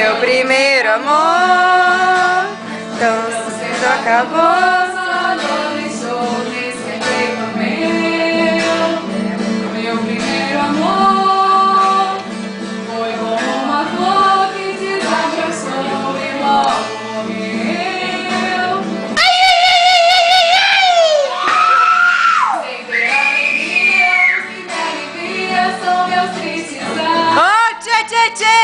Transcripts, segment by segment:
meu primeiro amor, tão cedo acabou. Meu primeiro amor foi como uma flor que desabraçou e logo morreu. Sem ter alegria, os que me alivia são meus tristes anos. Oh, tchê, tchê, tchê!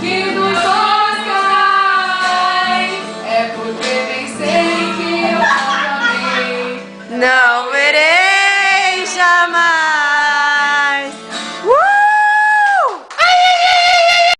Que dos olhos cai, é porque bem sei que eu não amei. Não